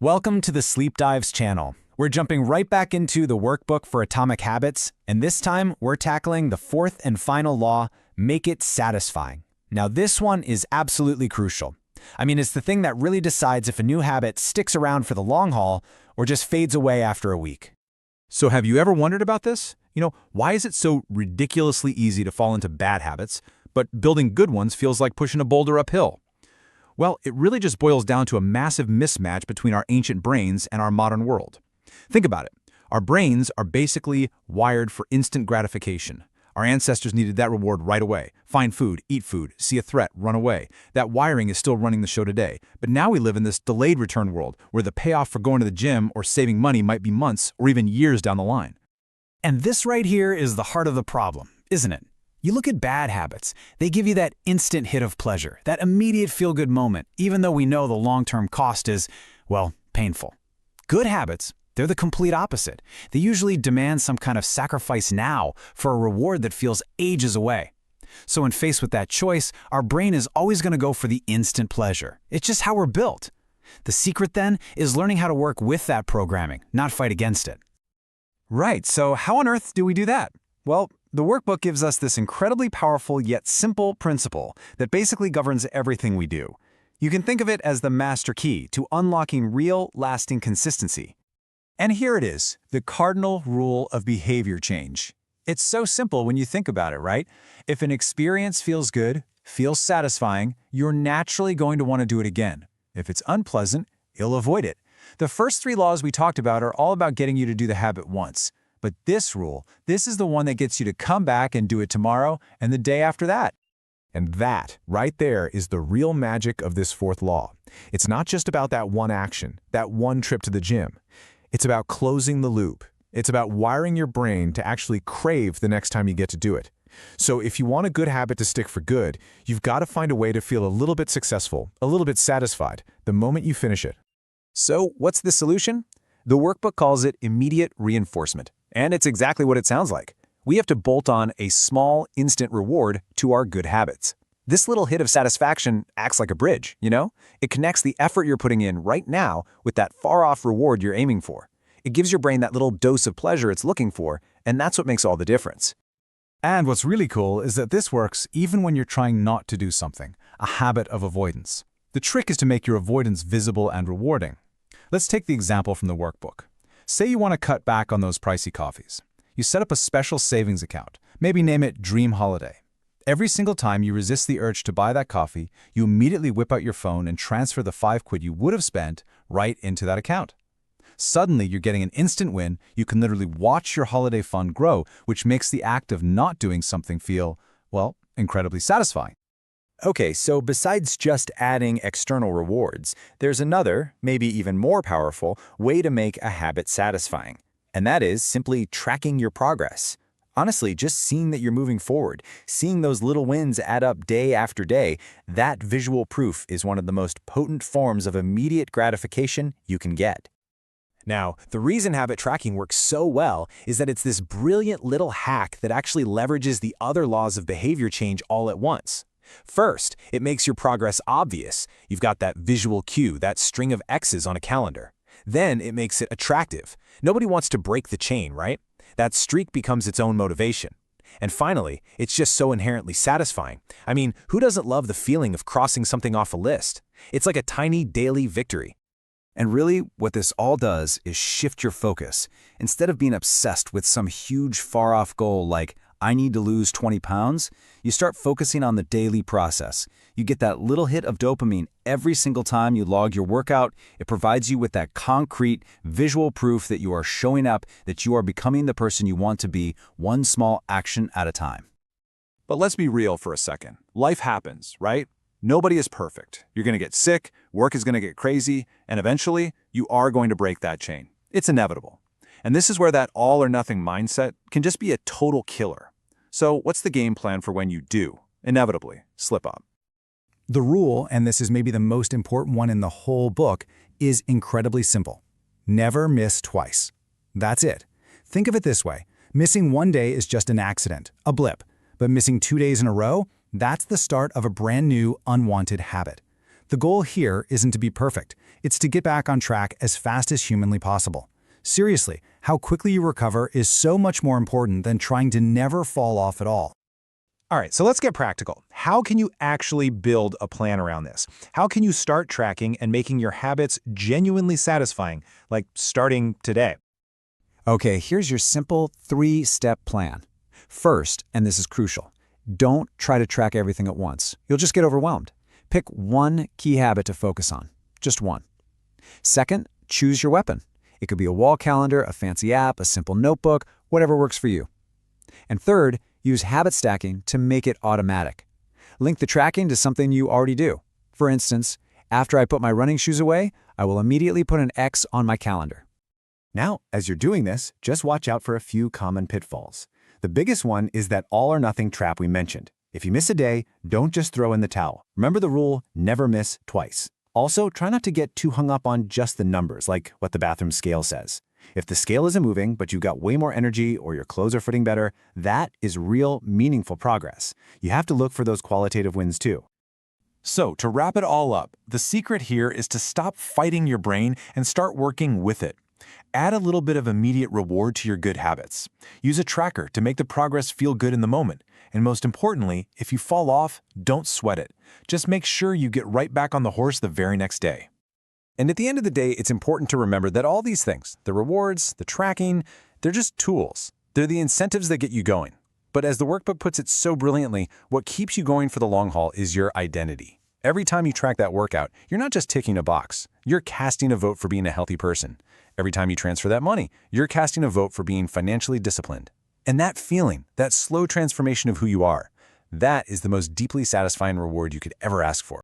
Welcome to the Sleep Dives channel. We're jumping right back into the workbook for atomic habits, and this time we're tackling the fourth and final law, make it satisfying. Now this one is absolutely crucial. I mean, it's the thing that really decides if a new habit sticks around for the long haul or just fades away after a week. So have you ever wondered about this? Why is it so ridiculously easy to fall into bad habits, but building good ones feels like pushing a boulder uphill? Well, it really just boils down to a massive mismatch between our ancient brains and our modern world. Think about it. Our brains are basically wired for instant gratification. Our ancestors needed that reward right away. Find food, eat food, see a threat, run away. That wiring is still running the show today. But now we live in this delayed return world where the payoff for going to the gym or saving money might be months or even years down the line. And this right here is the heart of the problem, isn't it? You look at bad habits, they give you that instant hit of pleasure, that immediate feel-good moment, even though we know the long-term cost is, well, painful. Good habits, they're the complete opposite. They usually demand some kind of sacrifice now for a reward that feels ages away. So when faced with that choice, our brain is always going to go for the instant pleasure. It's just how we're built. The secret then is learning how to work with that programming, not fight against it. Right, so how on earth do we do that? Well, the workbook gives us this incredibly powerful yet simple principle that basically governs everything we do. You can think of it as the master key to unlocking real, lasting consistency. And here it is, the cardinal rule of behavior change. It's so simple when you think about it, right? If an experience feels good, feels satisfying, you're naturally going to want to do it again. If it's unpleasant, you'll avoid it. The first three laws we talked about are all about getting you to do the habit once. But this rule, this is the one that gets you to come back and do it tomorrow and the day after that. And that, right there, is the real magic of this fourth law. It's not just about that one action, that one trip to the gym. It's about closing the loop. It's about wiring your brain to actually crave the next time you get to do it. So if you want a good habit to stick for good, you've got to find a way to feel a little bit successful, a little bit satisfied, the moment you finish it. So what's the solution? The workbook calls it immediate reinforcement. And it's exactly what it sounds like. We have to bolt on a small, instant reward to our good habits. This little hit of satisfaction acts like a bridge, It connects the effort you're putting in right now with that far-off reward you're aiming for. It gives your brain that little dose of pleasure it's looking for, and that's what makes all the difference. And what's really cool is that this works even when you're trying not to do something, a habit of avoidance. The trick is to make your avoidance visible and rewarding. Let's take the example from the workbook. Say you want to cut back on those pricey coffees. You set up a special savings account, maybe name it Dream Holiday. Every single time you resist the urge to buy that coffee, you immediately whip out your phone and transfer the £5 you would have spent right into that account. Suddenly, you're getting an instant win. You can literally watch your holiday fund grow, which makes the act of not doing something feel, well, incredibly satisfying. Okay, so besides just adding external rewards, there's another, maybe even more powerful, way to make a habit satisfying. And that is simply tracking your progress. Honestly, just seeing that you're moving forward, seeing those little wins add up day after day, that visual proof is one of the most potent forms of immediate gratification you can get. Now, the reason habit tracking works so well is that it's this brilliant little hack that actually leverages the other laws of behavior change all at once. First, it makes your progress obvious. You've got that visual cue, that string of X's on a calendar. Then it makes it attractive. Nobody wants to break the chain, right? That streak becomes its own motivation. And finally, it's just so inherently satisfying. I mean, who doesn't love the feeling of crossing something off a list? It's like a tiny daily victory. And really, what this all does is shift your focus. Instead of being obsessed with some huge far-off goal like, I need to lose 20 pounds, you start focusing on the daily process. You get that little hit of dopamine every single time you log your workout. It provides you with that concrete, visual proof that you are showing up, that you are becoming the person you want to be, one small action at a time. But let's be real for a second. Life happens, right? Nobody is perfect. You're going to get sick, work is going to get crazy, and eventually, you are going to break that chain. It's inevitable. And this is where that all-or-nothing mindset can just be a total killer. So what's the game plan for when you do, inevitably, slip up? The rule, and this is maybe the most important one in the whole book, is incredibly simple. Never miss twice. That's it. Think of it this way. Missing one day is just an accident, a blip. But missing 2 days in a row, that's the start of a brand new, unwanted habit. The goal here isn't to be perfect. It's to get back on track as fast as humanly possible. Seriously, how quickly you recover is so much more important than trying to never fall off at all. All right, so let's get practical. How can you actually build a plan around this? How can you start tracking and making your habits genuinely satisfying, like starting today? Okay, here's your simple 3-step plan. First, and this is crucial, don't try to track everything at once. You'll just get overwhelmed. Pick one key habit to focus on, just one. Second, choose your weapon. It could be a wall calendar, a fancy app, a simple notebook, whatever works for you. And third, use habit stacking to make it automatic. Link the tracking to something you already do. For instance, after I put my running shoes away, I will immediately put an X on my calendar. Now, as you're doing this, just watch out for a few common pitfalls. The biggest one is that all-or-nothing trap we mentioned. If you miss a day, don't just throw in the towel. Remember the rule, never miss twice. Also, try not to get too hung up on just the numbers, like what the bathroom scale says. If the scale isn't moving, but you've got way more energy or your clothes are fitting better, that is real, meaningful progress. You have to look for those qualitative wins too. So, to wrap it all up, the secret here is to stop fighting your brain and start working with it. Add a little bit of immediate reward to your good habits. Use a tracker to make the progress feel good in the moment. And most importantly, if you fall off, don't sweat it. Just make sure you get right back on the horse the very next day. And at the end of the day, it's important to remember that all these things, the rewards, the tracking, they're just tools. They're the incentives that get you going. But as the workbook puts it so brilliantly, what keeps you going for the long haul is your identity. Every time you track that workout, you're not just ticking a box. You're casting a vote for being a healthy person. Every time you transfer that money, you're casting a vote for being financially disciplined. And that feeling, that slow transformation of who you are, that is the most deeply satisfying reward you could ever ask for.